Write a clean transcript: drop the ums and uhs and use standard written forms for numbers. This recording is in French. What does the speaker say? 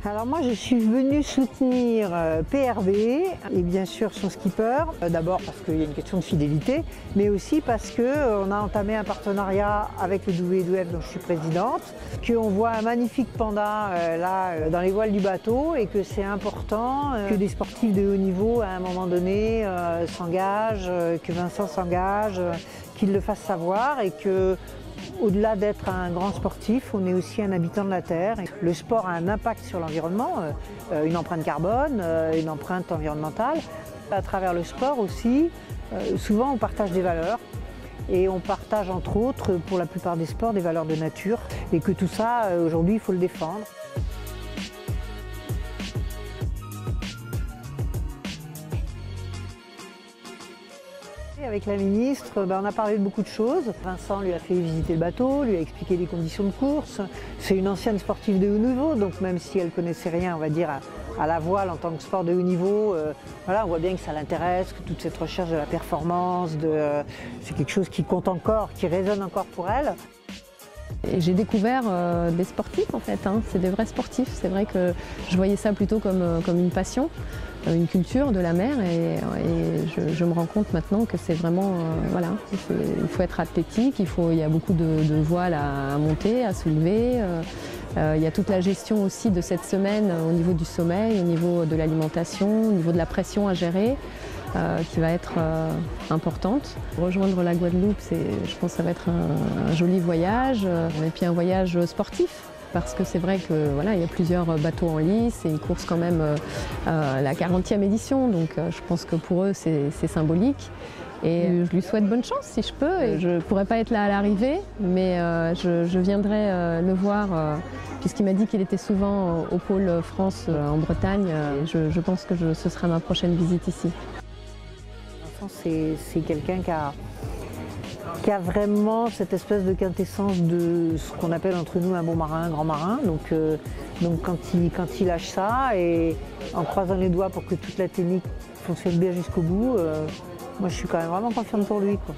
Alors moi je suis venue soutenir PRB et bien sûr son skipper, d'abord parce qu'il y a une question de fidélité, mais aussi parce qu'on a entamé un partenariat avec le WWF dont je suis présidente, qu'on voit un magnifique panda là dans les voiles du bateau et que c'est important que des sportifs de haut niveau à un moment donné s'engagent, que Vincent s'engage, qu'il le fasse savoir et que au-delà d'être un grand sportif, on est aussi un habitant de la Terre. Le sport a un impact sur l'environnement, une empreinte carbone, une empreinte environnementale. À travers le sport aussi, souvent on partage des valeurs et on partage entre autres, pour la plupart des sports, des valeurs de nature et que tout ça, aujourd'hui, il faut le défendre. Avec la ministre, on a parlé de beaucoup de choses. Vincent lui a fait visiter le bateau, lui a expliqué les conditions de course. C'est une ancienne sportive de haut niveau, donc même si elle ne connaissait rien, on va dire, à la voile en tant que sport de haut niveau, voilà, on voit bien que ça l'intéresse, que toute cette recherche de la performance, c'est quelque chose qui compte encore, qui résonne encore pour elle. J'ai découvert des sportifs en fait, hein. C'est des vrais sportifs. C'est vrai que je voyais ça plutôt comme une passion, une culture de la mer et je me rends compte maintenant que c'est vraiment, voilà, il faut être athlétique, il y a beaucoup de voiles à monter, à soulever. Il y a toute la gestion aussi de cette semaine au niveau du sommeil, au niveau de l'alimentation, au niveau de la pression à gérer. Qui va être importante. Rejoindre la Guadeloupe, je pense que ça va être un joli voyage et puis un voyage sportif parce que c'est vrai que voilà, il y a plusieurs bateaux en lice et ils courent quand même la 40e édition, donc je pense que pour eux c'est symbolique. Et je lui souhaite bonne chance si je peux. Et je ne pourrais pas être là à l'arrivée, mais je viendrai le voir puisqu'il m'a dit qu'il était souvent au pôle France en Bretagne. Je pense que ce sera ma prochaine visite ici. C'est quelqu'un qui a vraiment cette espèce de quintessence de ce qu'on appelle entre nous un bon marin, un grand marin. Donc quand il lâche ça et en croisant les doigts pour que toute la technique fonctionne bien jusqu'au bout, moi je suis quand même vraiment confiante pour lui, quoi.